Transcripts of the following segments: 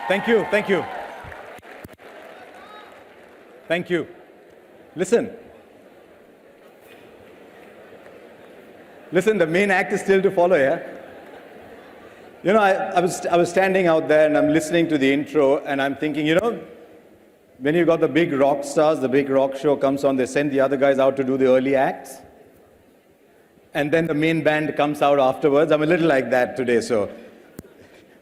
Thank you, thank you. Thank you. Listen. Listen, the main act is still to follow, yeah? You know, I was standing out there and I'm listening to the intro and I'm thinking, you know, when you got the big rock stars, the big rock show comes on, they send the other guys out to do the early acts. And then the main band comes out afterwards. I'm a little like that today, so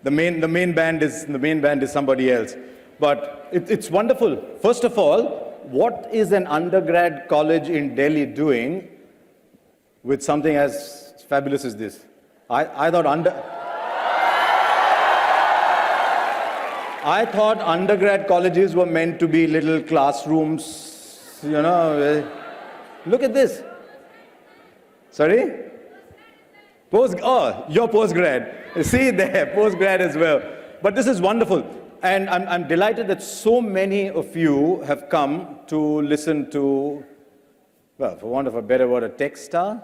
the main band is somebody else. But it's wonderful. First of all, what is an undergrad college in Delhi doing with something as fabulous as this? I thought undergrad colleges were meant to be little classrooms, you know. Look at this. Sorry? You're postgrad. See there, postgrad as well. But this is wonderful. And I'm delighted that so many of you have come to listen to, well, for want of a better word, a tech star.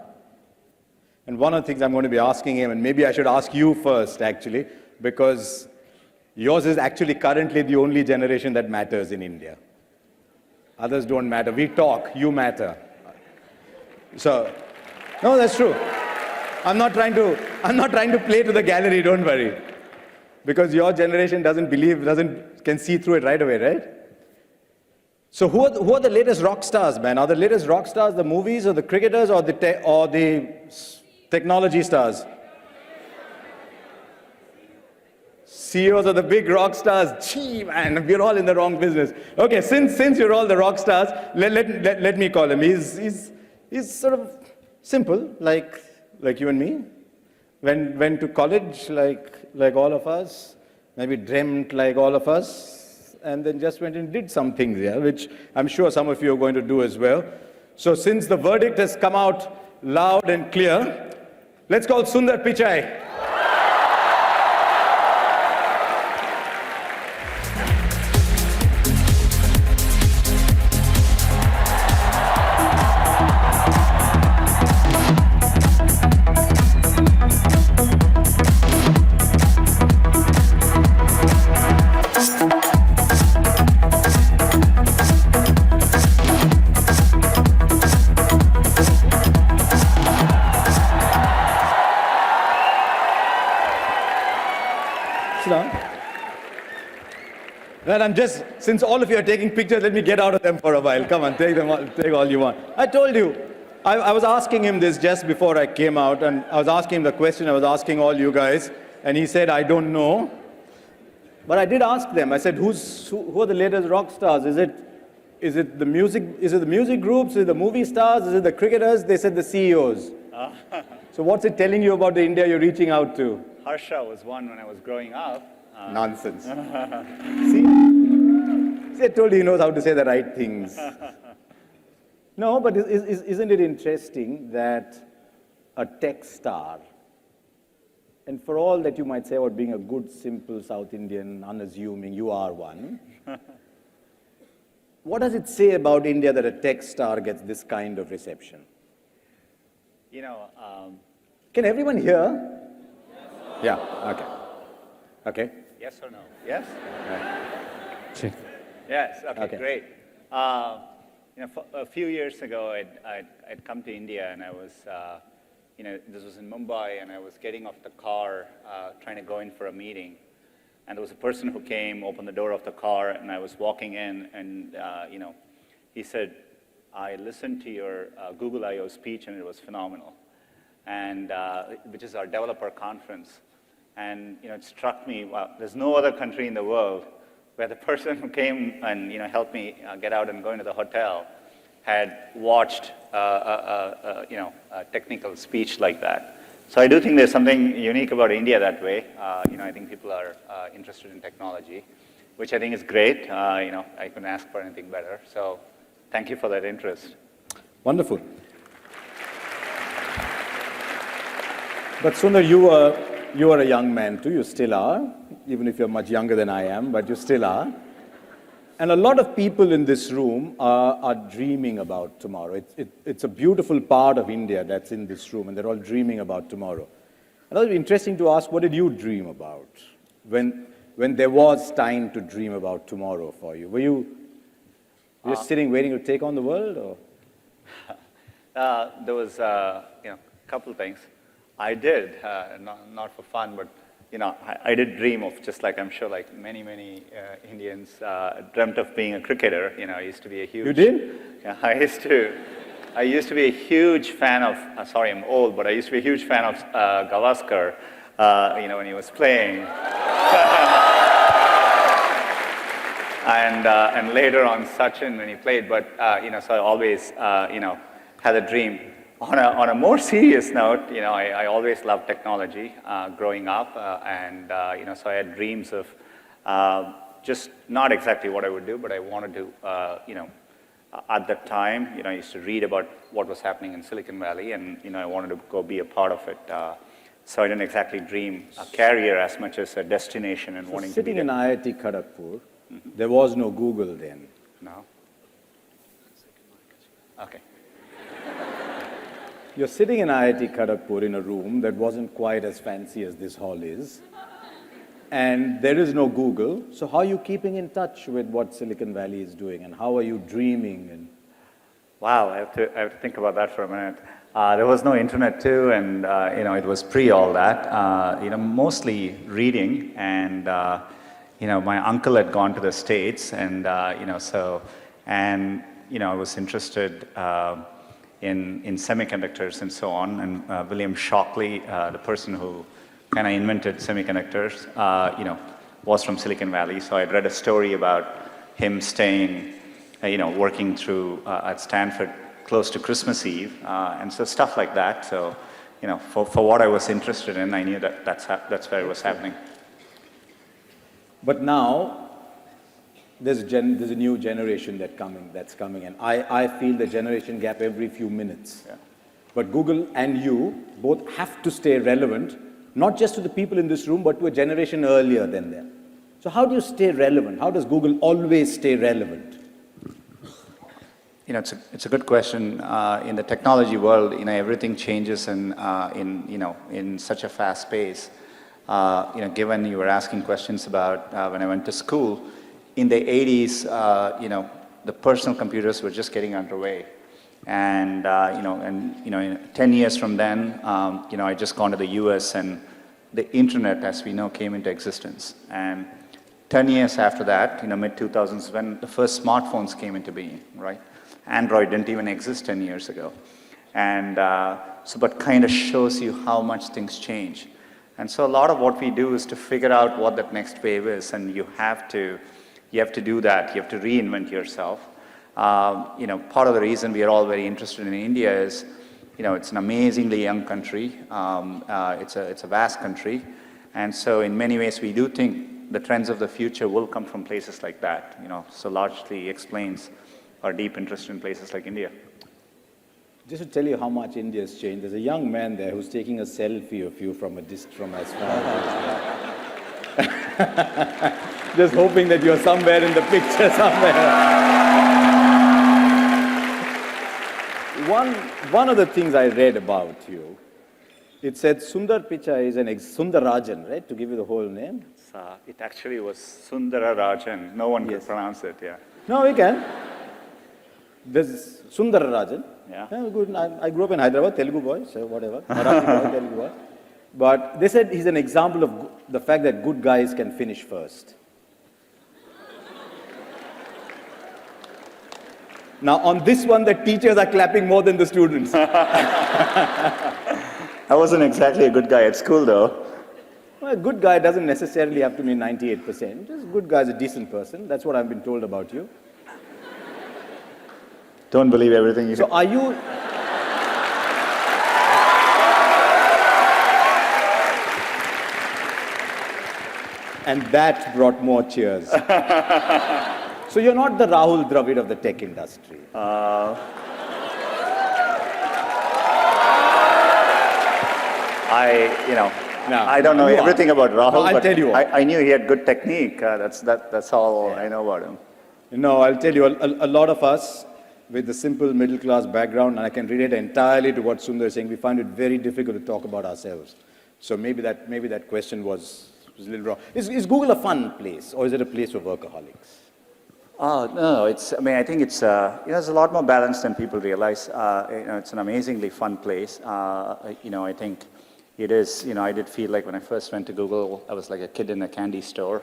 And one of the things I'm going to be asking him, and maybe I should ask you first, actually, because yours is actually currently the only generation that matters in India. Others don't matter. We talk, you matter. So, no, that's true. I'm not trying to play to the gallery, don't worry. Because your generation can see through it right away, right? So who are the latest rock stars, man? Are the latest rock stars the movies or the cricketers or the technology stars? CEOs of the big rock stars. Gee, man, we're all in the wrong business. Okay, since you're all the rock stars, let me call him. He's sort of simple, like you and me. Went to college like all of us, maybe dreamt like all of us, and then just went and did some things, yeah, which I'm sure some of you are going to do as well. So since the verdict has come out loud and clear, let's call Sundar Pichai. Well, since all of you are taking pictures, let me get out of them for a while. Come on, take all you want. I told you, I was asking him this just before I came out, and I was asking him the question I was asking all you guys, and he said, I don't know. But I did ask them. I said, who are the latest rock stars? Is it the music groups? Is it the movie stars? Is it the cricketers? They said the CEOs. So what's it telling you about the India you're reaching out to? Harsha was one when I was growing up. Nonsense. See, I told you he knows how to say the right things. No, but isn't it interesting that a tech star, and for all that you might say about being a good, simple South Indian, unassuming, you are one. What does it say about India that a tech star gets this kind of reception? You know, can everyone hear? Yeah, okay. Okay. Yes or no? Yes? Right. Yes, okay, great. You know, a few years ago, I'd come to India, and I was, you know, this was in Mumbai, and I was getting off the car, trying to go in for a meeting. And there was a person who came, opened the door of the car, and I was walking in, and, you know, he said, I listened to your Google I/O speech, and it was phenomenal, and which is our developer conference. And, you know, it struck me, wow, there's no other country in the world where the person who came and, you know, helped me get out and go into the hotel had watched, you know, a technical speech like that. So I do think there's something unique about India that way. You know, I think people are interested in technology, which I think is great. You know, I couldn't ask for anything better. So thank you for that interest. Wonderful. But Sundar, you are a young man too. You still are, even if you're much younger than I am, but you still are. And a lot of people in this room are dreaming about tomorrow. It's a beautiful part of India that's in this room, and they're all dreaming about tomorrow. And it would be interesting to ask, what did you dream about? When when there was time to dream about tomorrow for you? Were you just sitting waiting to take on the world? Or? There was, a couple of things. I did, not for fun, but I did dream of, just like I'm sure like many Indians dreamt of being a cricketer. I used to be a huge... You did? Yeah, I used to be a huge fan of, sorry, I'm old, but I used to be a huge fan of Gavaskar, when he was playing. And later on Sachin when he played, but, so I always, had a dream. On a more serious note, I always loved technology growing up, so I had dreams of just not exactly what I would do, but I wanted to, at that time, I used to read about what was happening in Silicon Valley, and I wanted to go be a part of it. So I didn't exactly dream a career as much as a destination and wanting to be there. Sitting in IIT Kharagpur, there was no Google then. No? Okay. You're sitting in IIT Kharagpur in a room that wasn't quite as fancy as this hall is, and there is no Google, so how are you keeping in touch with what Silicon Valley is doing, and how are you dreaming? And wow, I have to think about that for a minute. There was no internet too, and it was pre all that. Mostly reading, and my uncle had gone to the States, and I was interested in semiconductors and so on. And William Shockley, the person who kind of invented semiconductors, was from Silicon Valley. So I'd read a story about him staying, working through at Stanford close to Christmas Eve, and so stuff like that. So, for what I was interested in, I knew that that's where it was happening. But now, there's a new generation that's coming, and I feel the generation gap every few minutes. Yeah. But Google and you both have to stay relevant, not just to the people in this room, but to a generation earlier than them. So how do you stay relevant? How does Google always stay relevant? It's a good question. In the technology world, everything changes in such a fast pace. Given you were asking questions about when I went to school, in the 80s, the personal computers were just getting underway. And, 10 years from then, I just gone to the US, and the internet, as we know, came into existence. And 10 years after that, mid-2000s, when the first smartphones came into being, right? Android didn't even exist 10 years ago. And but kind of shows you how much things change. And so a lot of what we do is to figure out what that next wave is, and you have to do that. You have to reinvent yourself. Part of the reason we are all very interested in India is, it's an amazingly young country. It's a vast country. And so in many ways, we do think the trends of the future will come from places like that, so largely explains our deep interest in places like India. Just to tell you how much India has changed, there's a young man there who's taking a selfie of you from as far as just hoping that you're somewhere in the picture somewhere. One of the things I read about you, it said Sundar Pichai is Sundarajan, right? To give you the whole name. It actually was Sundararajan. No one could pronounce it, yeah. No, we can. There's Sundararajan. Yeah. Good. I grew up in Hyderabad, Telugu boy, so whatever. Marathi boy, Telugu boy. But they said he's an example of the fact that good guys can finish first. Now, on this one, the teachers are clapping more than the students. I wasn't exactly a good guy at school, though. Well, a good guy doesn't necessarily have to be 98%. Just a good guy is a decent person. That's what I've been told about you. Don't believe everything you say. So are you... And that brought more cheers. So you're not the Rahul Dravid of the tech industry. I don't know everything about Rahul, no, I'll but tell you I knew he had good technique. That's all I know about him. No, I'll tell you, a lot of us with a simple middle-class background, and I can relate entirely to what Sundar is saying, we find it very difficult to talk about ourselves. So maybe that question was was a little wrong. Is Google a fun place, or is it a place for workaholics? No, I think it's, it's a lot more balanced than people realize. It's an amazingly fun place. I think it is, I did feel like when I first went to Google, I was like a kid in a candy store,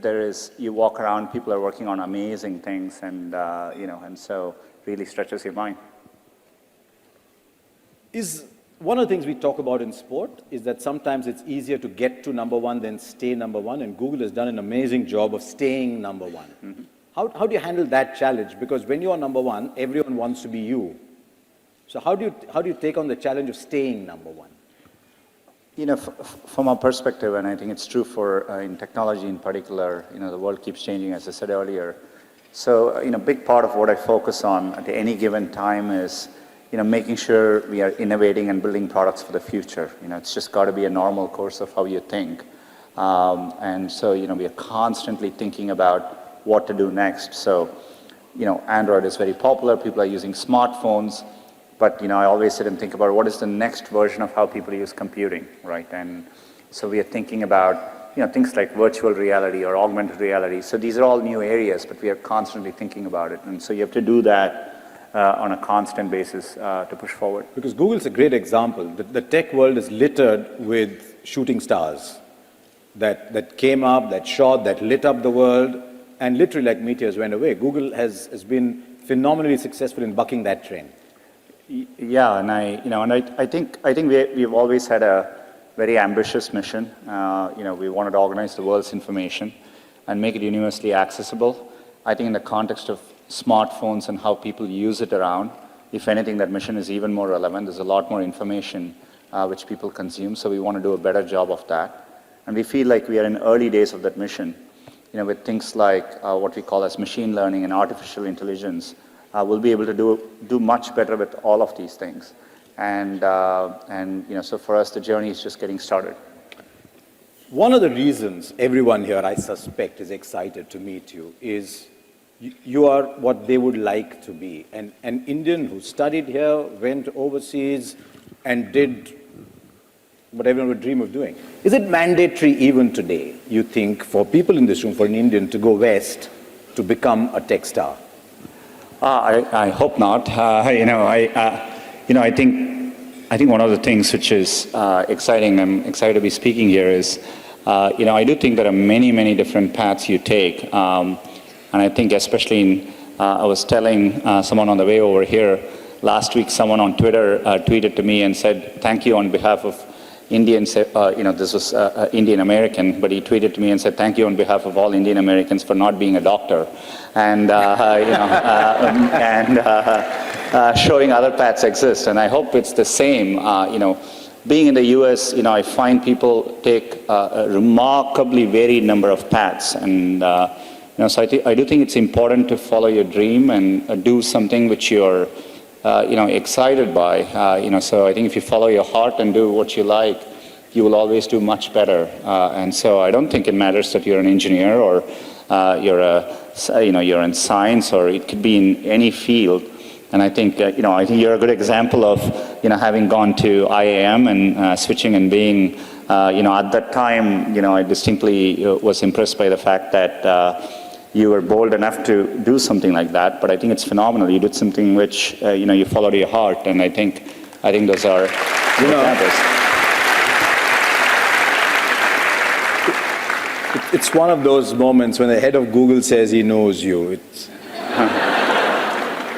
there is, you walk around, people are working on amazing things, and so really stretches your mind. One of the things we talk about in sport is that sometimes it's easier to get to number one than stay number one, and Google has done an amazing job of staying number one. Mm-hmm. How do you handle that challenge? Because when you are number one, everyone wants to be you. So how do you take on the challenge of staying number one? From our perspective, and I think it's true for in technology in particular, the world keeps changing, as I said earlier. So, a big part of what I focus on at any given time is making sure we are innovating and building products for the future. It's just got to be a normal course of how you think. And so, we are constantly thinking about what to do next. So, Android is very popular. People are using smartphones. But, I always sit and think about what is the next version of how people use computing, right? And so we are thinking about, things like virtual reality or augmented reality. So these are all new areas, but we are constantly thinking about it. And so you have to do that on a constant basis to push forward. Because Google's a great example. The tech world is littered with shooting stars that came up, that shot, that lit up the world, and literally like meteors went away. Google has been phenomenally successful in bucking that trend. Yeah, and I think we've always had a very ambitious mission. We wanted to organize the world's information and make it universally accessible. I think in the context of smartphones and how people use it around, if anything, that mission is even more relevant. There's a lot more information which people consume, so we want to do a better job of that. And we feel like we are in early days of that mission, with things like what we call as machine learning and artificial intelligence. We'll be able to do much better with all of these things. And so for us, the journey is just getting started. One of the reasons everyone here, I suspect, is excited to meet you is you are what they would like to be. An Indian who studied here, went overseas, and did what everyone would dream of doing. Is it mandatory even today, you think, for people in this room, for an Indian to go west to become a tech star? I hope not. I think one of the things which is exciting, I'm excited to be speaking here, is, I do think there are many, many different paths you take. And I think especially I was telling someone on the way over here, last week someone on Twitter tweeted to me and said, thank you on behalf of Indians, this was Indian American, but he tweeted to me and said, thank you on behalf of all Indian Americans for not being a doctor. And, showing other paths exist. And I hope it's the same. Being in the US, I find people take a remarkably varied number of paths. And, so I do think it's important to follow your dream and do something which you're excited by. So I think if you follow your heart and do what you like, you will always do much better. And so I don't think it matters that you're an engineer or you're in science, or it could be in any field. And I think you're a good example of having gone to IIM and switching and being at that time I distinctly was impressed by the fact that you were bold enough to do something like that. But I think it's phenomenal. You did something which you followed your heart, and I think those are examples. It's one of those moments when the head of Google says he knows you.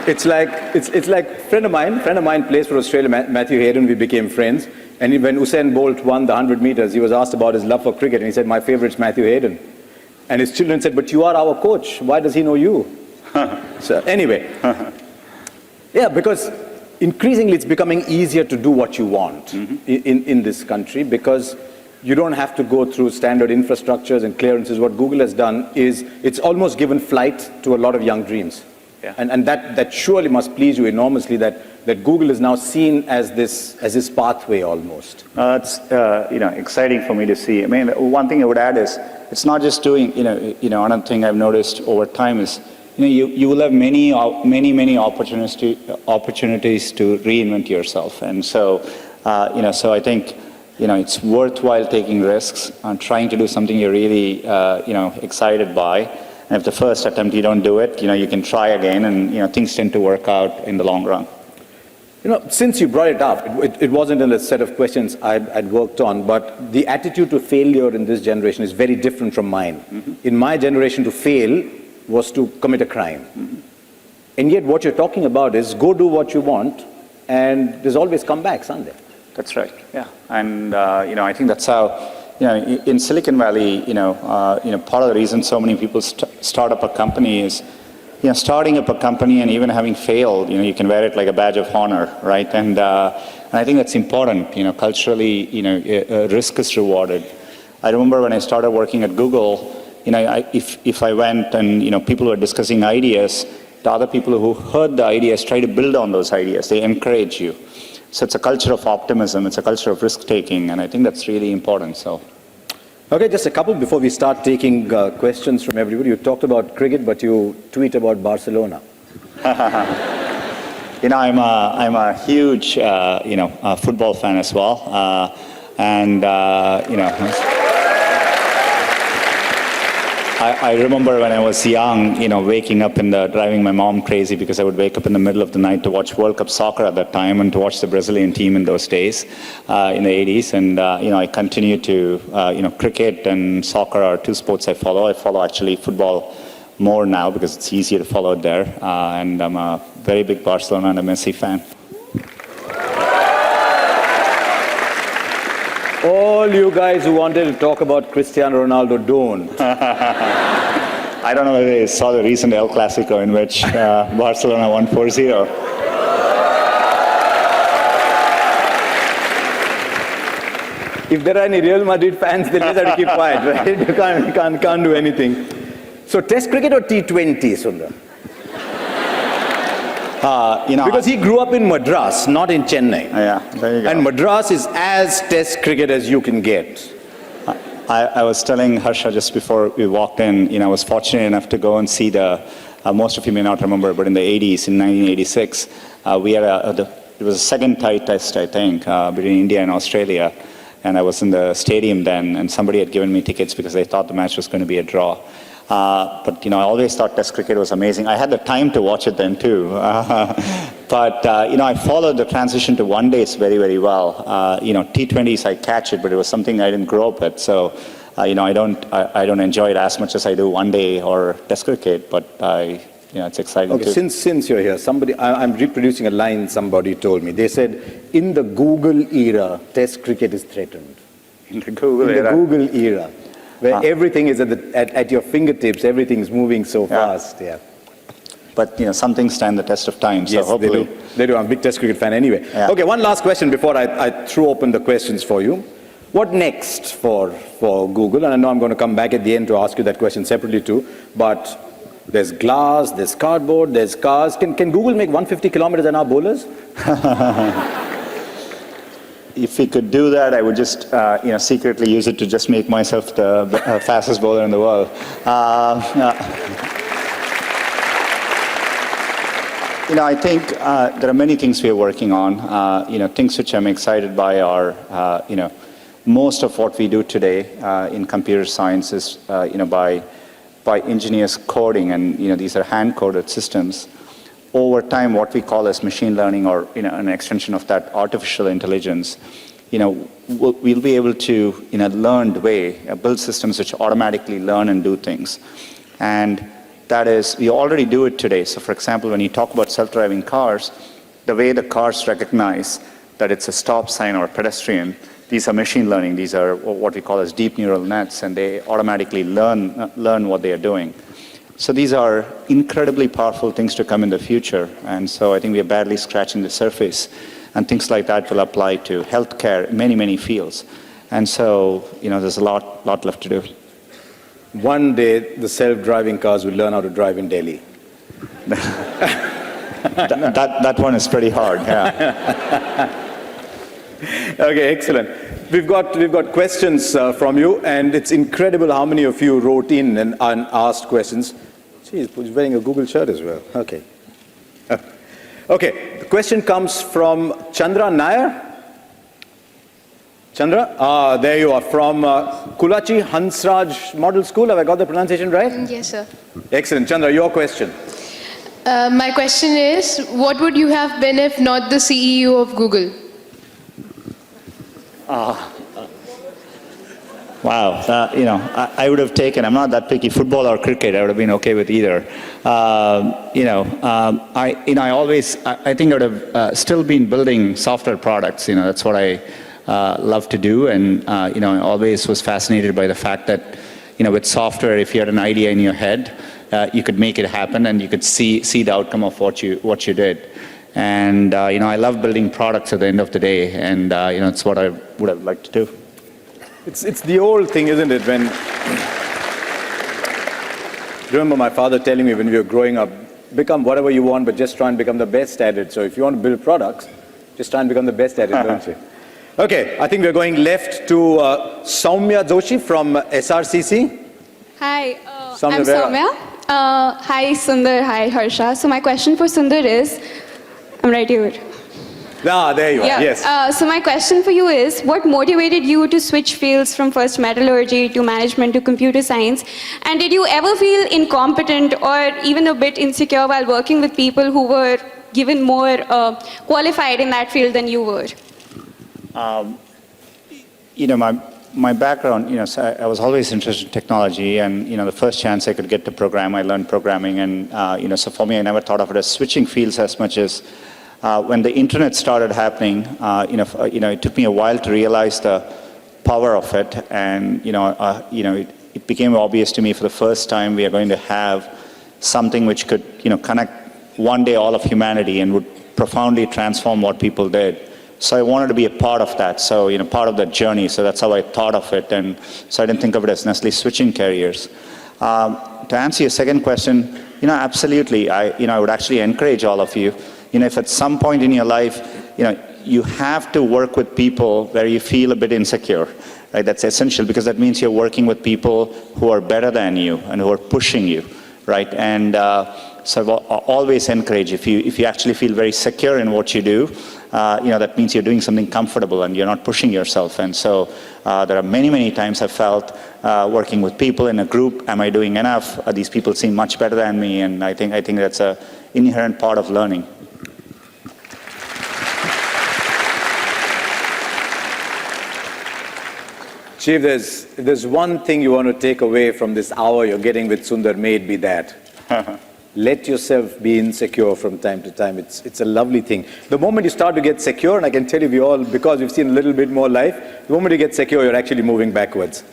It's like a friend of mine plays for Australia, Matthew Hayden. We became friends, and when Usain Bolt won the 100 meters, he was asked about his love for cricket, and he said, "My favorite's Matthew Hayden." And his children said, "But you are our coach. Why does he know you?" So anyway, yeah, because increasingly it's becoming easier to do what you want in this country, because you don't have to go through standard infrastructures and clearances. What Google has done is it's almost given flight to a lot of young dreams. Yeah. And that surely must please you enormously, that Google is now seen as this pathway almost. It's exciting for me to see. I mean, one thing I would add is it's not just doing, another thing I've noticed over time is, you will have many opportunities to reinvent yourself. And so, so I think it's worthwhile taking risks and trying to do something you're really, excited by. And if the first attempt you don't do it, you can try again, and things tend to work out in the long run. Since you brought it up, it wasn't in a set of questions I'd worked on, but the attitude to failure in this generation is very different from mine. Mm-hmm. In my generation, to fail was to commit a crime. Mm-hmm. And yet what you're talking about is go do what you want, and there's always comebacks, aren't there? That's right, yeah. And, I think that's how, in Silicon Valley, part of the reason so many people start up a company is, starting up a company and even having failed, you can wear it like a badge of honor, right? And I think that's important, culturally, risk is rewarded. I remember when I started working at Google, if I went and, people were discussing ideas, the other people who heard the ideas try to build on those ideas. They encourage you. So it's a culture of optimism. It's a culture of risk-taking, and I think that's really important. So, okay, just a couple before we start taking questions from everybody. You talked about cricket, but you tweet about Barcelona. I'm a huge, football fan as well, I remember when I was young, waking up driving my mom crazy because I would wake up in the middle of the night to watch World Cup soccer at that time and to watch the Brazilian team in those days, in the 80s. And, I continue to, cricket and soccer are two sports I follow. I follow actually football more now because it's easier to follow it there. And I'm a very big Barcelona and a Messi fan. All you guys who wanted to talk about Cristiano Ronaldo, don't. I don't know whether you saw the recent El Clasico in which Barcelona won 4-0. If there are any Real Madrid fans, they just have to keep quiet, right? You can't do anything. So Test cricket or T20, Sundar? Because he grew up in Madras, not in Chennai. Yeah, there you go. And Madras is as Test cricket as you can get. I was telling Harsha just before we walked in, I was fortunate enough to go and see most of you may not remember, but in the 80s, in 1986, we had it was a second tie test, I think, between India and Australia. And I was in the stadium then, and somebody had given me tickets because they thought the match was going to be a draw. But, I always thought Test cricket was amazing. I had the time to watch it then, too. But, I followed the transition to one days very, very well. T20s, I catch it, but it was something I didn't grow up with. So, I don't enjoy it as much as I do one day or Test cricket, but it's exciting too. Since you're here, I'm reproducing a line somebody told me. They said, in the Google era, Test cricket is threatened. In the Google era. Where everything is at your fingertips, everything's moving so fast, yeah. But, some things stand the test of time, so yes, hopefully. They do. I'm a big Test cricket fan anyway. Yeah. Okay, one last question before I throw open the questions for you. What next for Google? And I know I'm going to come back at the end to ask you that question separately too, but there's glass, there's cardboard, there's cars. Can Google make 150 kilometers an hour bowlers? If we could do that, I would just, secretly use it to just make myself the fastest bowler in the world. I think there are many things we are working on. Things which I'm excited by are, most of what we do today in computer science is, by engineers coding, and these are hand-coded systems. Over time, what we call as machine learning, or an extension of that, artificial intelligence, we'll be able to, in a learned way, build systems which automatically learn and do things. And that is, we already do it today. So for example, when you talk about self-driving cars, the way the cars recognize that it's a stop sign or a pedestrian, these are machine learning. These are what we call as deep neural nets, and they automatically learn what they are doing. So these are incredibly powerful things to come in the future. And so I think we are barely scratching the surface. And things like that will apply to healthcare, many, many fields. And so, there's a lot left to do. One day, the self-driving cars will learn how to drive in Delhi. that one is pretty hard, yeah. Okay, excellent. We've got questions from you, and it's incredible how many of you wrote in and asked questions. Geez, he's wearing a Google shirt as well. Okay. Okay, the question comes from Chandra Nair. Chandra, there you are, from Kulachi Hansraj Model School. Have I got the pronunciation right? Yes, sir. Excellent. Chandra, your question. My question is, what would you have been if not the CEO of Google? Wow, I would have taken, I'm not that picky, football or cricket, I would have been okay with either. I think I would have still been building software products, that's what I love to do, and, I always was fascinated by the fact that, with software, if you had an idea in your head, you could make it happen and you could see the outcome of what you did. And, I love building products at the end of the day, and, it's what I would have liked to do. It's the old thing, isn't it? When remember my father telling me when we were growing up, become whatever you want, but just try and become the best at it. So if you want to build products, just try and become the best at it, don't you? Okay, I think we're going left to Soumya Joshi from SRCC. Hi, Soumya, I'm Soumya. Hi, Sundar. Hi, Harsha. So my question for Sundar is, I'm right here. There you are, Yeah. yes. So my question for you is, what motivated you to switch fields from first metallurgy to management to computer science? And did you ever feel incompetent or even a bit insecure while working with people who were given more qualified in that field than you were? My background, so I was always interested in technology, and the first chance I could get to program, I learned programming, and so for me, I never thought of it as switching fields as much as when the internet started happening. It took me a while to realize the power of it, and it became obvious to me for the first time we are going to have something which could connect one day all of humanity and would profoundly transform what people did. So I wanted to be a part of that, so part of that journey. So that's how I thought of it, and so I didn't think of it as necessarily switching careers. To answer your second question, absolutely. I would actually encourage all of you. If at some point in your life, you have to work with people where you feel a bit insecure, right? That's essential, because that means you're working with people who are better than you and who are pushing you, right? And so I always encourage, if you actually feel very secure in what you do, that means you're doing something comfortable and you're not pushing yourself. And so there are many, many times I've felt working with people in a group, am I doing enough? These people seem much better than me, and I think that's an inherent part of learning. Chief, if there's one thing you want to take away from this hour you're getting with Sundar, may it be that. Let yourself be insecure from time to time. It's a lovely thing. The moment you start to get secure, and I can tell you we all, because we've seen a little bit more life, the moment you get secure, you're actually moving backwards.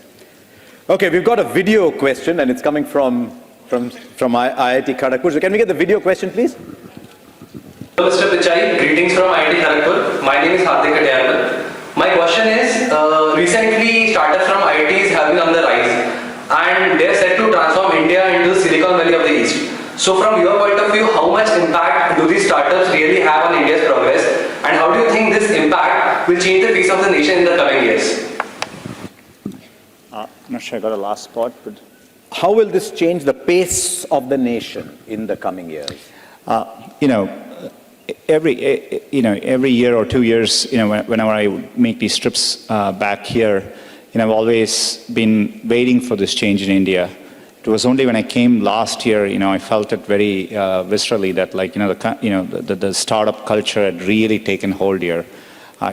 Okay, we've got a video question, and it's coming from IIT Kharagpur. So can we get the video question, please? Hello, Mr. Pichai. Greetings from IIT Kharagpur. My name is Hardik Katayarwal. My question is, recently startups from IITs have been on the rise, and they're set to transform India into the Silicon Valley of the East. So from your point of view, how much impact do these startups really have on India's progress, and how do you think this impact will change the face of the nation in the coming years? I'm not sure I got a last spot, but how will this change the pace of the nation in the coming years? Every year or 2 years, whenever I make these trips back here, I've always been waiting for this change in India. It was only when I came last year, I felt it very viscerally that, the startup culture had really taken hold here.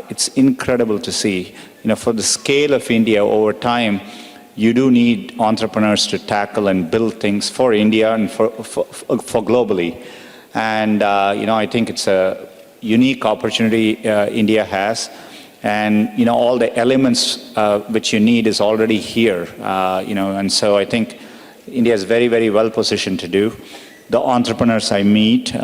It's incredible to see. For the scale of India over time, you do need entrepreneurs to tackle and build things for India and for globally. And, I think it's a unique opportunity India has. And, all the elements which you need is already here, and so I think India is very, very well positioned to do. The entrepreneurs I meet,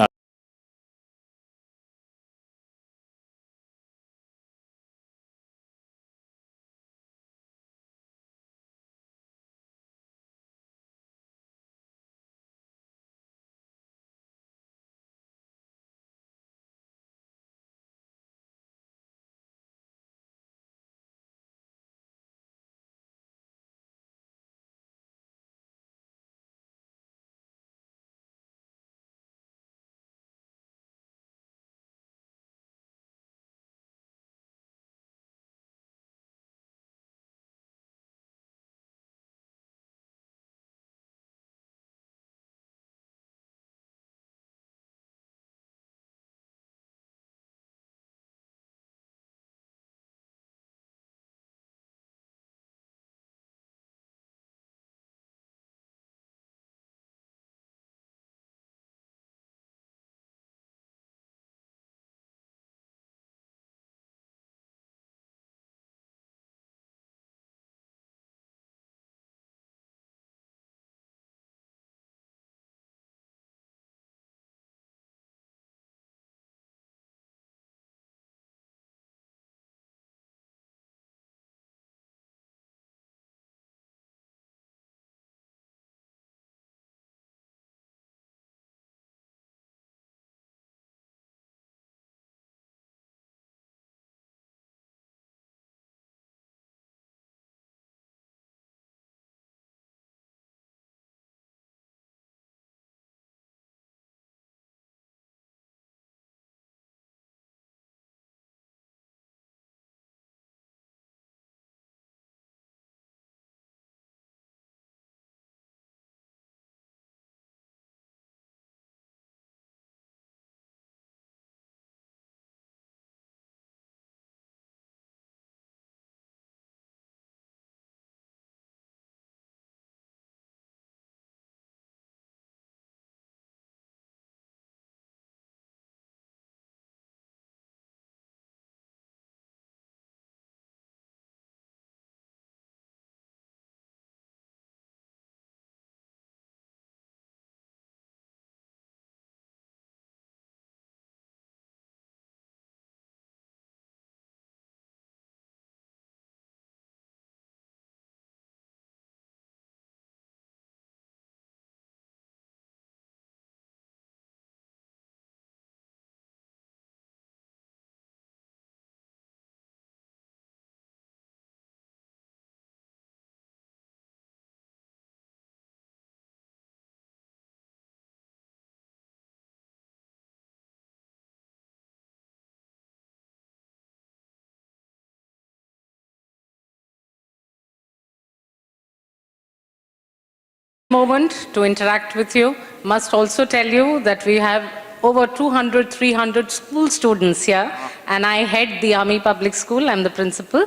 moment to interact with you. Must also tell you that we have over 200, 300 school students here, and I head the Army Public School. I'm the principal.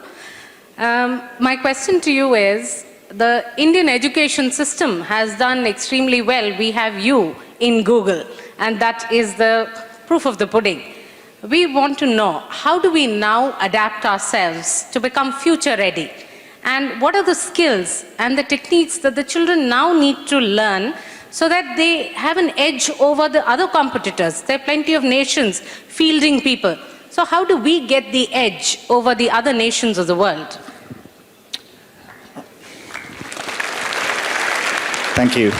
My question to you is, the Indian education system has done extremely well. We have you in Google, and that is the proof of the pudding. We want to know, how do we now adapt ourselves to become future ready? And what are the skills and the techniques that the children now need to learn so that they have an edge over the other competitors? There are plenty of nations fielding people. So how do we get the edge over the other nations of the world? Thank you.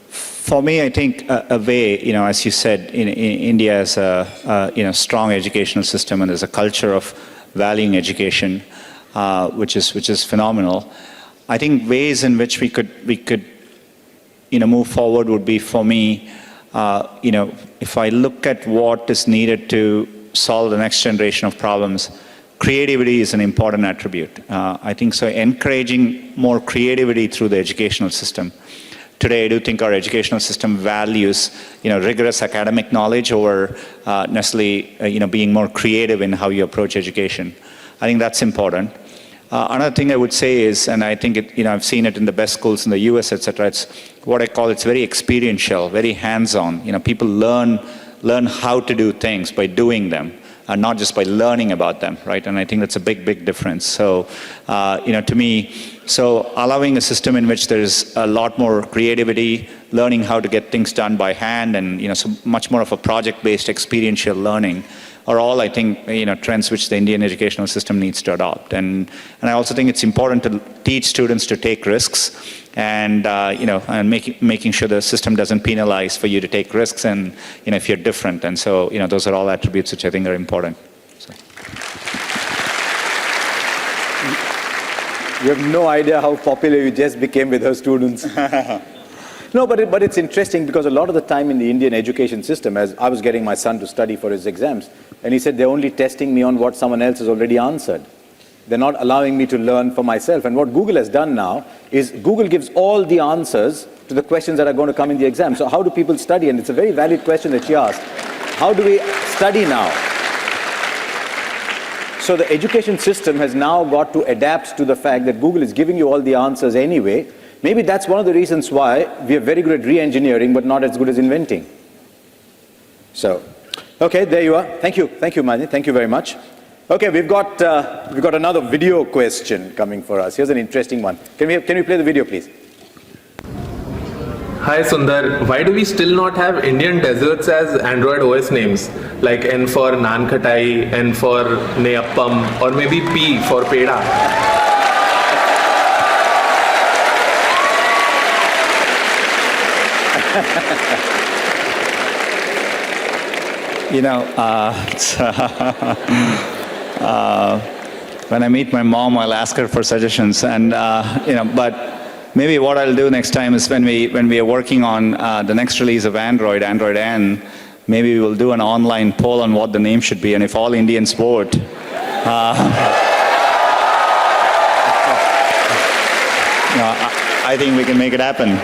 For me, I think a way, as you said, India has a strong educational system, and there's a culture of valuing education, which is phenomenal. I think ways in which we could move forward would be, for me, if I look at what is needed to solve the next generation of problems, creativity is an important attribute. I think so. Encouraging more creativity through the educational system. Today, I do think our educational system values, rigorous academic knowledge over necessarily, being more creative in how you approach education. I think that's important. Another thing I would say is, and I think I've seen it in the best schools in the US, etc. It's what I call, it's very experiential, very hands-on. People learn how to do things by doing them, and not just by learning about them, right? And I think that's a big, big difference. So, to me, so allowing a system in which there's a lot more creativity, learning how to get things done by hand, and so much more of a project-based experiential learning are all, I think, trends which the Indian educational system needs to adopt. And I also think it's important to teach students to take risks, and and making sure the system doesn't penalize for you to take risks, and if you're different. And so those are all attributes which I think are important. So. You have no idea how popular you just became with her students. No, but it's interesting, because a lot of the time in the Indian education system, as I was getting my son to study for his exams, and he said they're only testing me on what someone else has already answered. They're not allowing me to learn for myself. And what Google has done now is Google gives all the answers to the questions that are going to come in the exam. So how do people study? And it's a very valid question that she asked. How do we study now? So the education system has now got to adapt to the fact that Google is giving you all the answers anyway. Maybe that's one of the reasons why we are very good at re-engineering, but not as good as inventing. So, okay, there you are. Thank you, Mani. Thank you very much. Okay, we've got another video question coming for us. Here's an interesting one. Can we play the video, please? Hi Sundar, why do we still not have Indian desserts as Android OS names? Like N for Naan Khatai, N for Neyappam, or maybe P for Peda? When I meet my mom, I'll ask her for suggestions, and but maybe what I'll do next time is when we are working on the next release of Android N, maybe we will do an online poll on what the name should be, and if all Indians vote, I think we can make it happen.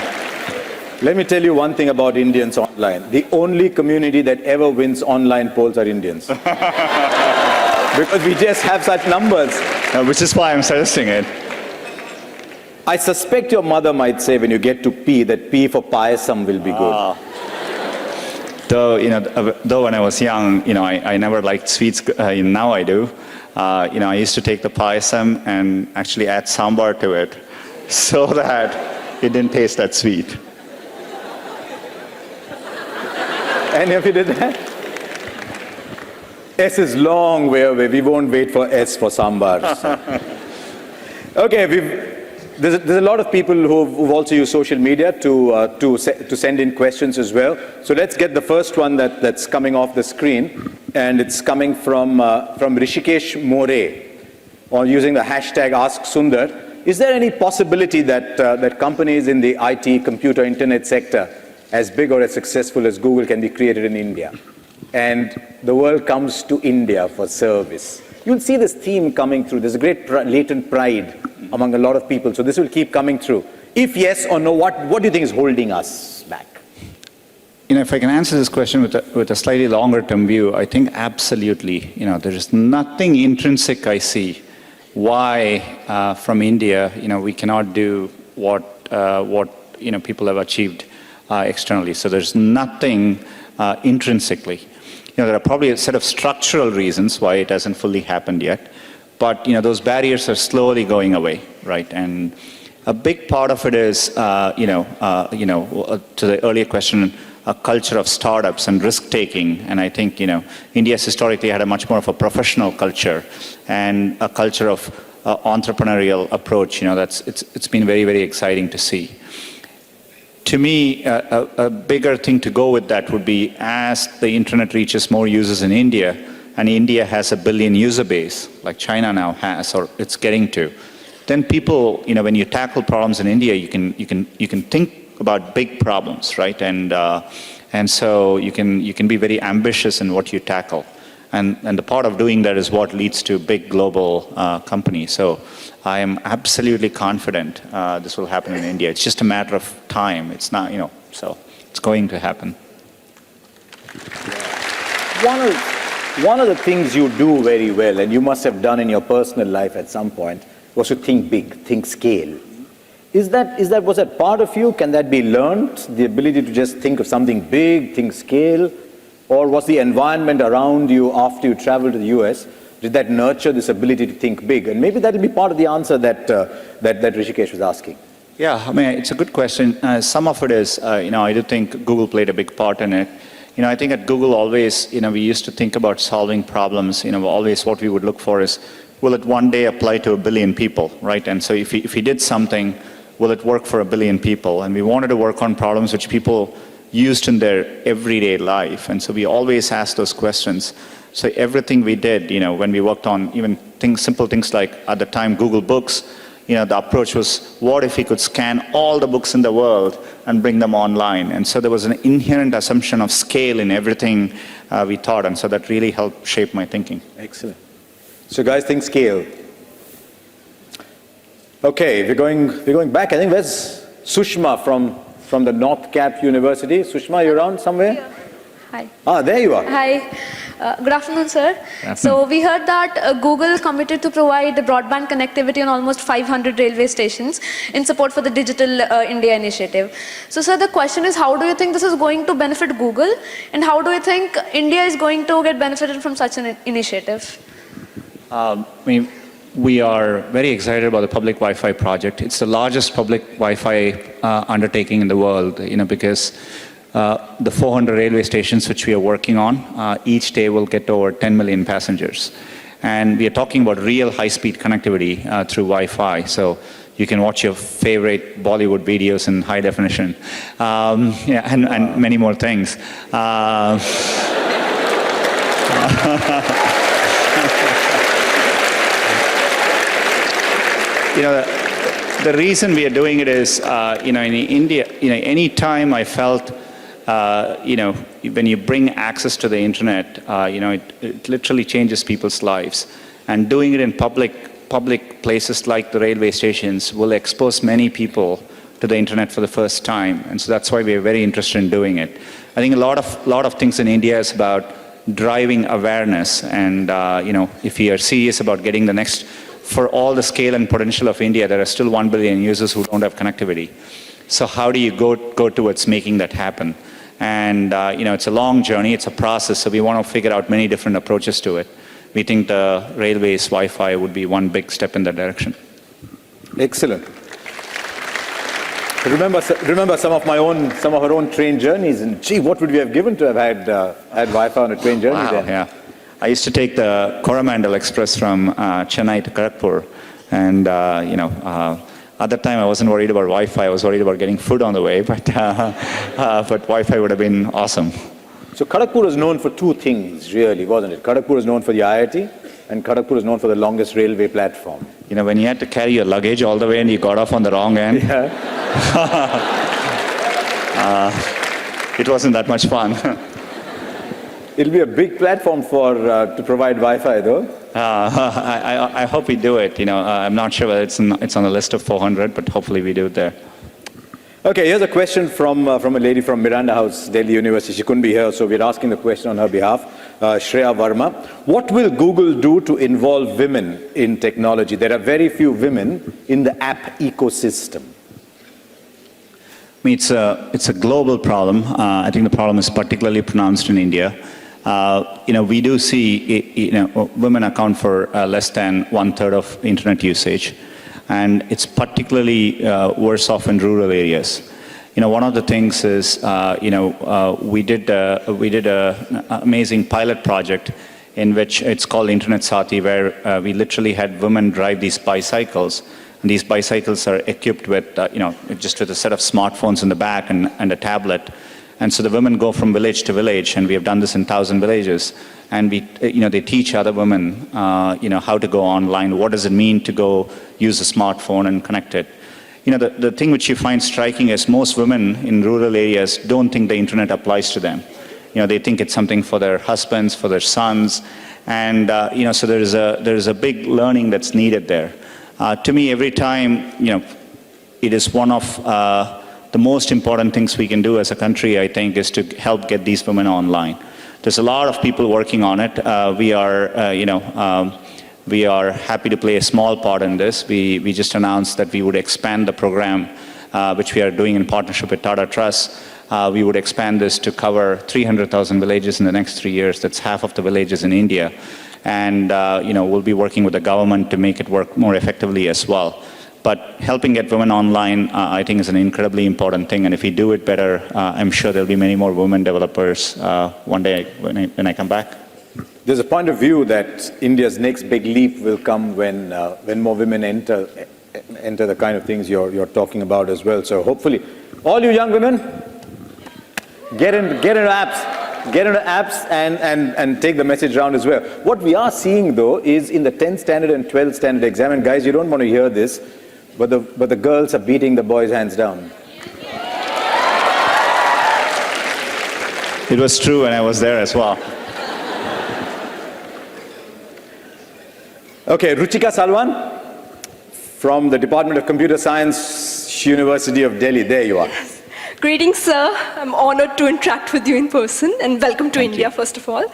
Let me tell you one thing about Indians online. The only community that ever wins online polls are Indians. Because we just have such numbers. Which is why I'm suggesting it. I suspect your mother might say when you get to P, that P for payasam will be good. Though when I was young, I never liked sweets. Now I do. I used to take the payasam and actually add sambar to it, so that it didn't taste that sweet. Any of you did that? S is long way away. We won't wait for S for sambar. So. Okay, there's a lot of people who've also used social media to send in questions as well. So let's get the first one that's coming off the screen, and it's coming from Rishikesh More, or using the hashtag #AskSundar. Is there any possibility that companies in the IT, computer, internet sector, as big or as successful as Google, can be created in India, and the world comes to India for service? You'll see this theme coming through. There's a great latent pride among a lot of people. So this will keep coming through. If yes or no, what do you think is holding us back? If I can answer this question with a slightly longer term view, I think absolutely, there is nothing intrinsic I see why from India, we cannot do what people have achieved externally. So there's nothing intrinsically. There are probably a set of structural reasons why it hasn't fully happened yet, but those barriers are slowly going away, right? And a big part of it is, to the earlier question, a culture of startups and risk-taking. And I think, India's historically had a much more of a professional culture and a culture of entrepreneurial approach. It's been very, very exciting to see. To me, a bigger thing to go with that would be as the internet reaches more users in India, and India has a billion user base, like China now has, or it's getting to, then people, when you tackle problems in India, you can think about big problems, right? And so you can be very ambitious in what you tackle. And the part of doing that is what leads to big global companies. So I am absolutely confident this will happen in India. It's just a matter of time. It's not, so it's going to happen. One of the things you do very well, and you must have done in your personal life at some point, was to think big, think scale. Was that part of you? Can that be learned? The ability to just think of something big, think scale? Or was the environment around you after you traveled to the US, did that nurture this ability to think big? And maybe that will be part of the answer that Rishikesh was asking. Yeah, it's a good question. Some of it is, I do think Google played a big part in it. I think at Google always, we used to think about solving problems. Always what we would look for is, will it one day apply to 1 billion people, right? And so if we did something, will it work for 1 billion people? And we wanted to work on problems which people used in their everyday life. And so we always asked those questions. So everything we did, when we worked on even simple things like, at the time, Google Books, the approach was, what if we could scan all the books in the world and bring them online? And so there was an inherent assumption of scale in everything we thought. And so that really helped shape my thinking. Excellent. So guys, think scale. Okay, we're going back. I think where's Sushma from the North Cap University? Sushma, you're around somewhere? Hi. Ah, there you are. Hi. Good afternoon, sir. Good afternoon. So we heard that Google committed to provide the broadband connectivity on almost 500 railway stations in support for the Digital India initiative. So, sir, the question is, how do you think this is going to benefit Google? And how do you think India is going to get benefited from such an initiative? We are very excited about the public Wi-Fi project. It's the largest public Wi-Fi undertaking in the world, because the 400 railway stations which we are working on, each day will get over 10 million passengers. And we are talking about real high-speed connectivity through Wi-Fi. So you can watch your favorite Bollywood videos in high definition, and many more things. The reason we are doing it is, in India, any time I felt, when you bring access to the internet, it literally changes people's lives. And doing it in public places like the railway stations will expose many people to the internet for the first time. And so that's why we are very interested in doing it. I think a lot of things in India is about driving awareness. And, if we are serious about getting the next, for all the scale and potential of India, there are still 1 billion users who don't have connectivity. So how do you go towards making that happen? And it's a long journey, it's a process, so we want to figure out many different approaches to it. We think the railways Wi-Fi would be one big step in that direction. Excellent. Remember some of our own train journeys, and gee, what would we have given to have had Wi-Fi on a train journey then? Yeah. I used to take the Coromandel Express from Chennai to Kharagpur, and at that time I wasn't worried about Wi-Fi. I was worried about getting food on the way, but Wi-Fi would have been awesome. So Kharagpur is known for two things, really, wasn't it? Kharagpur is known for the IIT, and Kharagpur is known for the longest railway platform. When you had to carry your luggage all the way and you got off on the wrong end, it wasn't that much fun. It'll be a big platform to provide Wi-Fi, though. I hope we do it. I'm not sure whether it's on the list of 400, but hopefully we do it there. Okay, here's a question from a lady from Miranda House, Delhi University. She couldn't be here, so we're asking the question on her behalf. Shreya Verma. What will Google do to involve women in technology? There are very few women in the app ecosystem. I mean, it's a global problem. I think the problem is particularly pronounced in India. We do see, women account for less than 1/3 of internet usage, and it's particularly worse off in rural areas. One of the things is, we did an amazing pilot project in which it's called Internet Sati, where we literally had women drive these bicycles. And these bicycles are equipped with, just with a set of smartphones in the back and a tablet. And so the women go from village to village, and we have done this in 1,000 villages. And they teach other women, how to go online. What does it mean to go use a smartphone and connect it? The thing which you find striking is most women in rural areas don't think the internet applies to them. They think it's something for their husbands, for their sons, and so there is a big learning that's needed there. To me, every time, it is one of the most important things we can do as a country, I think, is to help get these women online. There's a lot of people working on it. We are happy to play a small part in this. We just announced that we would expand the program, which we are doing in partnership with Tata Trust. We would expand this to cover 300,000 villages in the next 3 years. That's half of the villages in India. And we'll be working with the government to make it work more effectively as well. But helping get women online, I think, is an incredibly important thing. And if we do it better, I'm sure there'll be many more women developers one day when I come back. There's a point of view that India's next big leap will come when more women enter the kind of things you're talking about as well. So hopefully, all you young women, get into apps. Get into apps and take the message around as well. What we are seeing, though, is in the 10th standard and 12th standard exam, and guys, you don't want to hear this, but the girls are beating the boys hands down. It was true, and I was there as well. Okay, Ruchika Salwan from the Department of Computer Science, University of Delhi. There you are. Greetings, sir. I'm honored to interact with you in person, and welcome to India, first of all.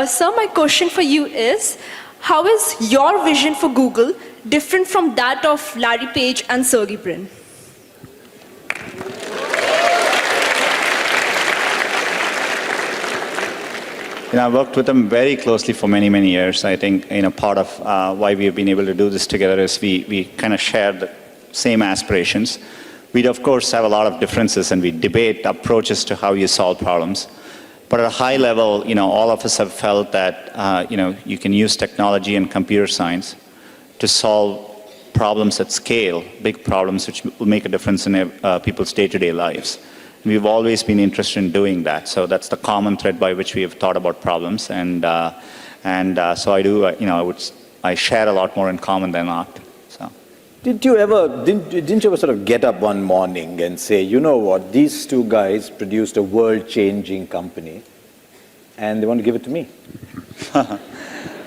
Sir, my question for you is, how is your vision for Google different from that of Larry Page and Sergey Brin? I worked with them very closely for many, many years. I think part of why we have been able to do this together is we kind of share the same aspirations. We, of course, have a lot of differences, and we debate approaches to how you solve problems. But at a high level, all of us have felt that, you can use technology and computer science to solve problems at scale, big problems which will make a difference in people's day-to-day lives. We've always been interested in doing that. So that's the common thread by which we have thought about problems. And so I do, I share a lot more in common than not. Didn't you ever sort of get up one morning and say, you know what, these two guys produced a world-changing company, and they want to give it to me?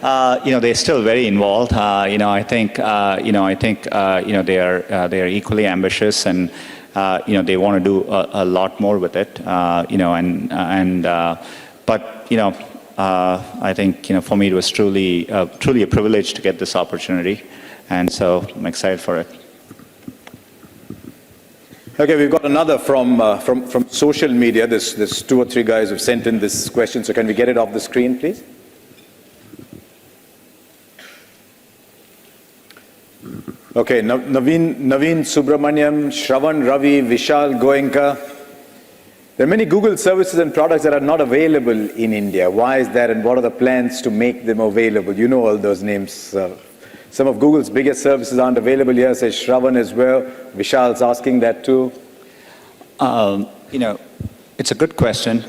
They're still very involved. I think they are equally ambitious, and they want to do a lot more with it. I think for me it was truly a privilege to get this opportunity. And so I'm excited for it. Okay, we've got another from social media. There's 2 or 3 guys who've sent in this question. So can we get it off the screen, please? Okay, Naveen Subramaniam, Shravan Ravi, Vishal Goenka. There are many Google services and products that are not available in India. Why is that, and what are the plans to make them available? You know all those names. Some of Google's biggest services aren't available here, says Shravan as well. Vishal's asking that too. It's a good question.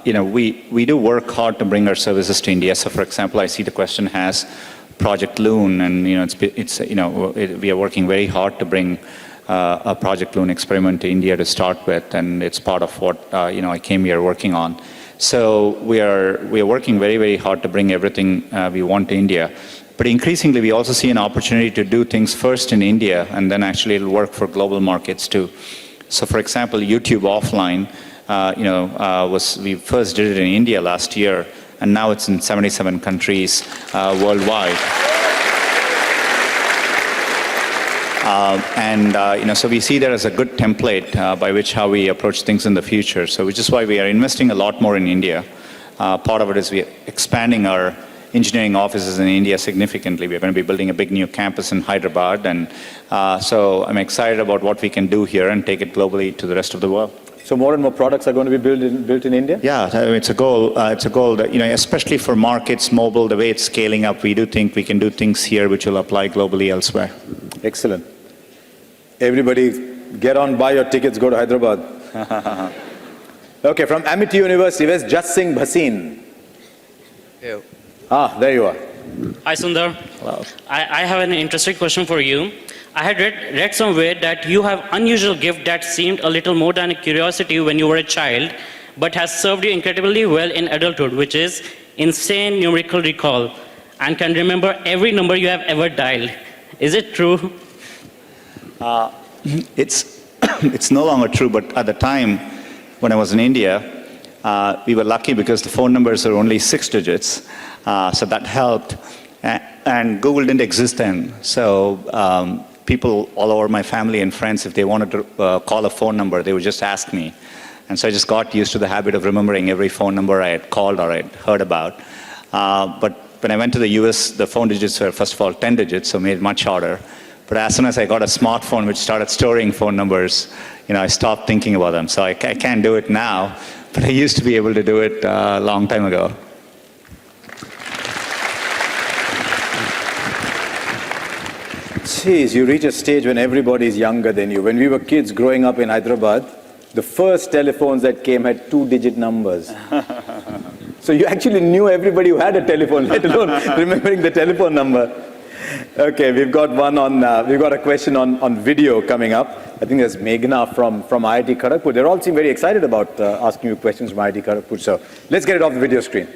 We do work hard to bring our services to India. So, for example, I see the question has Project Loon, and we are working very hard to bring a Project Loon experiment to India to start with, and it's part of what I came here working on. So we are working very, very hard to bring everything we want to India. But increasingly, we also see an opportunity to do things first in India, and then actually it'll work for global markets too. So for example, YouTube offline, we first did it in India last year, and now it's in 77 countries worldwide. So we see that as a good template by which how we approach things in the future. So which is why we are investing a lot more in India. Part of it is we are expanding our engineering offices in India significantly. We're going to be building a big new campus in Hyderabad, and so I'm excited about what we can do here and take it globally to the rest of the world. So more and more products are going to be built in India? Yeah, I mean, it's a goal. It's a goal that, especially for markets, mobile, the way it's scaling up, we do think we can do things here which will apply globally elsewhere. Excellent. Everybody, get on, buy your tickets, go to Hyderabad. Okay, from Amity University, where's Jassing Bhasin? Hey. There you are. Hi, Sundar. Hello. I have an interesting question for you. I had read somewhere that you have unusual gift that seemed a little more than a curiosity when you were a child, but has served you incredibly well in adulthood, which is insane numerical recall, and can remember every number you have ever dialed. Is it true? It's no longer true, but at the time when I was in India, we were lucky because the phone numbers are only 6 digits, so that helped. And Google didn't exist then, so people all over my family and friends, if they wanted to call a phone number, they would just ask me. And so I just got used to the habit of remembering every phone number I had called or I had heard about. But when I went to the US, the phone digits were, first of all, 10 digits, so made it much harder. But as soon as I got a smartphone which started storing phone numbers, I stopped thinking about them. So I can't do it now, but I used to be able to do it a long time ago. Jeez, you reach a stage when everybody's younger than you. When we were kids growing up in Hyderabad, the first telephones that came had 2-digit numbers. So you actually knew everybody who had a telephone, let alone remembering the telephone number. Okay, we've got a question on video coming up. I think there's Meghna from IIT Kharagpur. They all seem very excited about asking you questions from IIT Kharagpur. So let's get it off the video screen.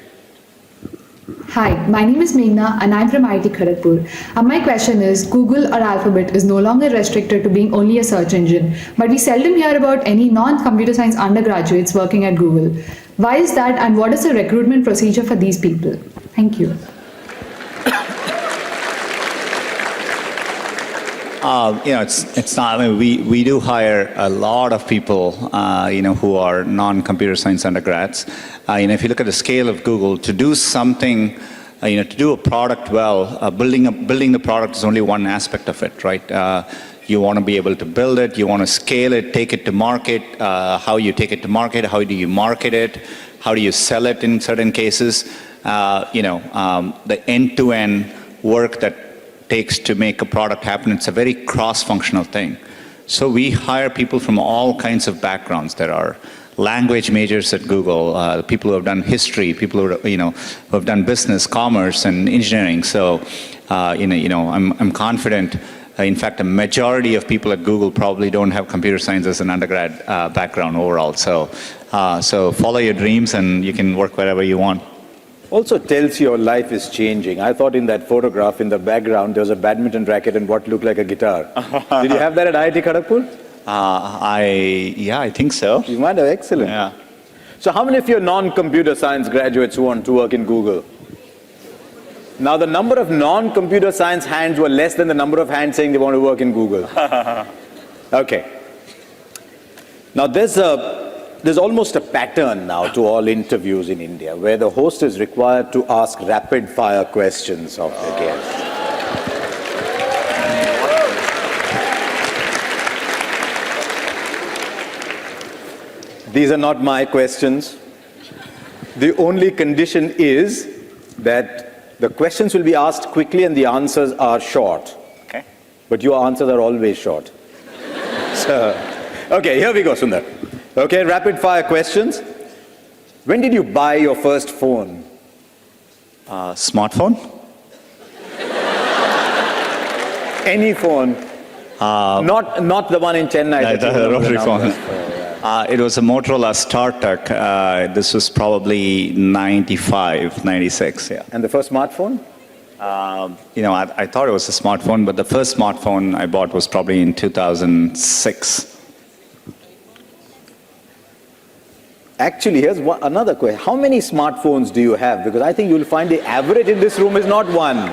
Hi, my name is Meghna and I'm from IIT Kharagpur. My question is, Google or Alphabet is no longer restricted to being only a search engine, but we seldom hear about any non-computer science undergraduates working at Google. Why is that, and what is the recruitment procedure for these people? Thank you. It's not. I mean, we do hire a lot of people, who are non-computer science undergrads. If you look at the scale of Google, to do something, to do a product well, building the product is only one aspect of it, right? You want to be able to build it, you want to scale it, take it to market. How you take it to market? How do you market it? How do you sell it in certain cases? The end-to-end work that takes to make a product happen. It's a very cross-functional thing. So we hire people from all kinds of backgrounds. There are language majors at Google, people who have done history, people who have done business, commerce, and engineering. So I'm confident. In fact, a majority of people at Google probably don't have computer science as an undergrad background overall. So follow your dreams, and you can work wherever you want. Also tells your life is changing. I thought in that photograph in the background there was a badminton racket and what looked like a guitar. Did you have that at IIT Kharagpur? I think so. You might have. Excellent. Yeah. So how many of you are non-computer science graduates who want to work in Google? Now the number of non-computer science hands were less than the number of hands saying they want to work in Google. Okay. Now there's almost a pattern now to all interviews in India where the host is required to ask rapid-fire questions of the guests. These are not my questions. The only condition is that the questions will be asked quickly and the answers are short. Okay. But your answers are always short. So, okay, here we go, Sundar. Okay, rapid fire questions. When did you buy your first phone? Smartphone? Any phone. Not the one in Chennai. The rotary phone. It was a Motorola StarTAC. This was probably 95, 96, yeah. And the first smartphone? I thought it was a smartphone, but the first smartphone I bought was probably in 2006. Actually, here's another question. How many smartphones do you have? Because I think you'll find the average in this room is not one.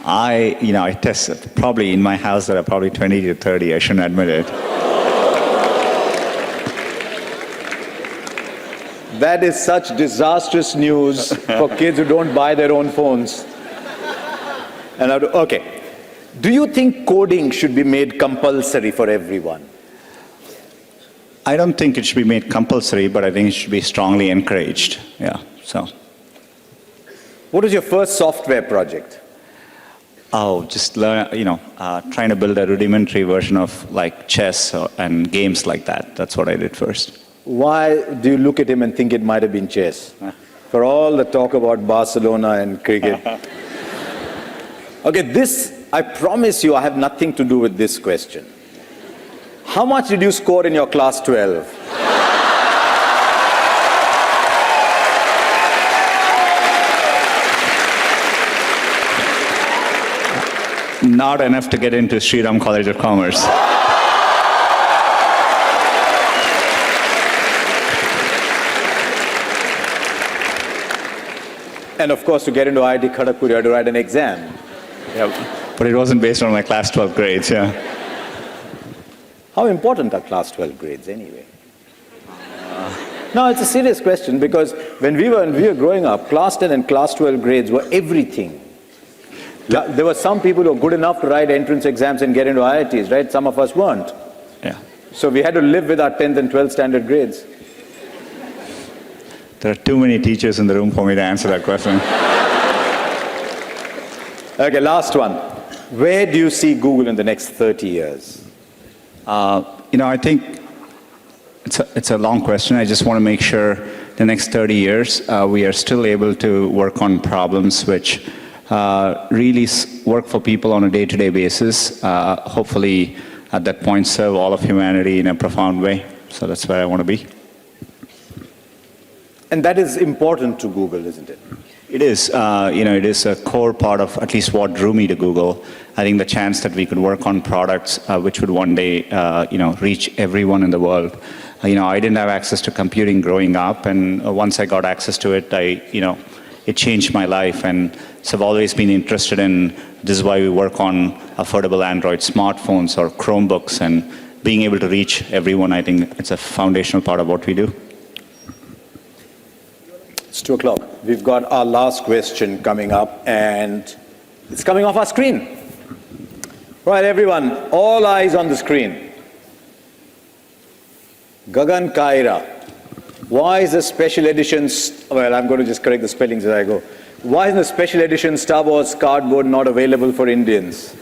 I tested. Probably in my house there are probably 20 to 30. I shouldn't admit it. That is such disastrous news for kids who don't buy their own phones. Okay. Do you think coding should be made compulsory for everyone? I don't think it should be made compulsory, but I think it should be strongly encouraged. Yeah. So. What was your first software project? Oh, just learn. Trying to build a rudimentary version of like chess and games like that. That's what I did first. Why do you look at him and think it might have been chess? For all the talk about Barcelona and cricket. Okay, I promise you I have nothing to do with this question. How much did you score in your class 12? Not enough to get into Shri College of Commerce. And of course, to get into IIT Kharagpur, you had to write an exam. Yeah, but it wasn't based on my class 12 grades, yeah. How important are class 12 grades anyway? No, it's a serious question because when we were growing up, class 10 and class 12 grades were everything. There were some people who were good enough to write entrance exams and get into IITs, right? Some of us weren't. Yeah. So we had to live with our 10th and 12th standard grades. There are too many teachers in the room for me to answer that question. Okay, last one. Where do you see Google in the next 30 years? I think it's a long question. I just want to make sure the next 30 years we are still able to work on problems which really work for people on a day-to-day basis. Hopefully, at that point, serve all of humanity in a profound way. So that's where I want to be. And that is important to Google, isn't it? It is. It is a core part of at least what drew me to Google. I think the chance that we could work on products which would one day, reach everyone in the world. I didn't have access to computing growing up, and once I got access to it, it changed my life. And so I've always been interested in, this is why we work on affordable Android smartphones or Chromebooks, and being able to reach everyone, I think it's a foundational part of what we do. It's 2 o'clock. We've got our last question coming up, and it's coming off our screen. Right, everyone, all eyes on the screen. Gagan Kaira. Why is the special edition, well, I'm going to just correct the spellings as I go. Why is the special edition Star Wars cardboard not available for Indians?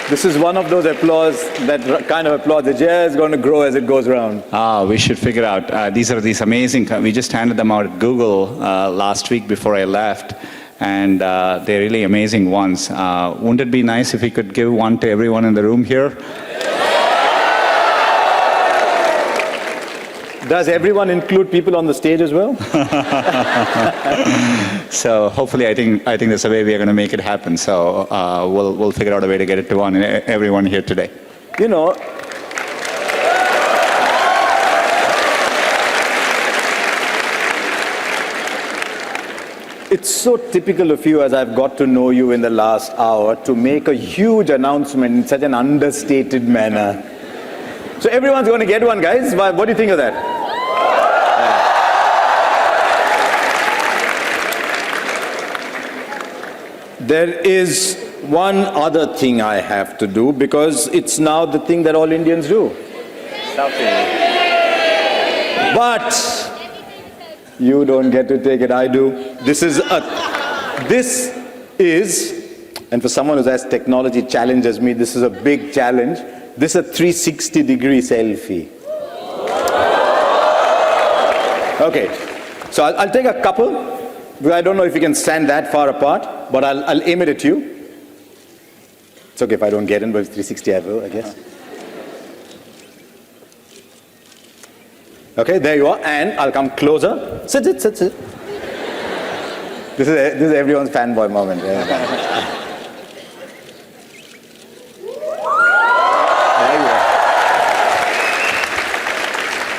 This is one of those applause, that kind of applause that is going to grow as it goes around. We should figure out. These are these amazing, we just handed them out at Google last week before I left, and they're really amazing ones. Wouldn't it be nice if we could give one to everyone in the room here? Does everyone include people on the stage as well? So hopefully, I think that's the way we are going to make it happen. So we'll figure out a way to get it to everyone here today. It's so typical of you, as I've got to know you in the last hour, to make a huge announcement in such an understated manner. So everyone's going to get one, guys. What do you think of that? There is one other thing I have to do, because it's now the thing that all Indians do. But you don't get to take it, I do. This is, and for someone who has technology challenge as me, this is a big challenge. This is a 360-degree selfie. Okay, so I'll take a couple. I don't know if you can stand that far apart, but I'll aim it at you. It's okay if I don't get in, but it's 360 I will, I guess. Okay, there you are, and I'll come closer. Sit. This is everyone's fanboy moment. Yeah. There you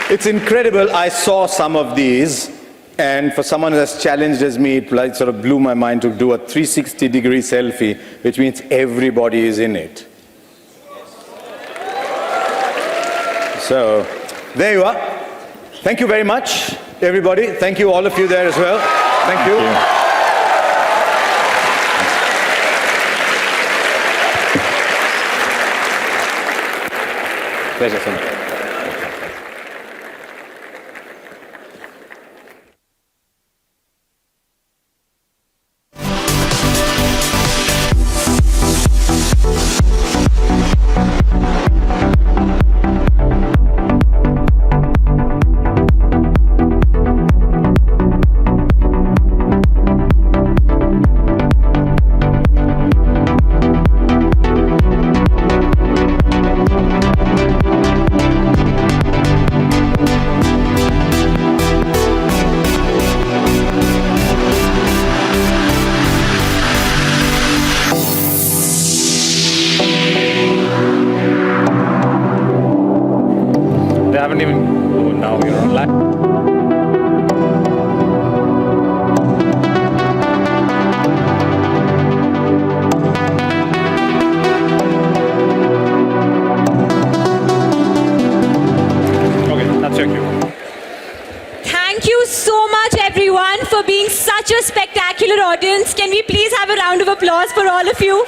are. It's incredible. I saw some of these, and for someone as challenged as me, it like sort of blew my mind to do a 360-degree selfie, which means everybody is in it. So, there you are. Thank you very much, everybody. Thank you, all of you there as well. Thank you. Pleasure, Sundar. For being such a spectacular audience. Can we please have a round of applause for all of you?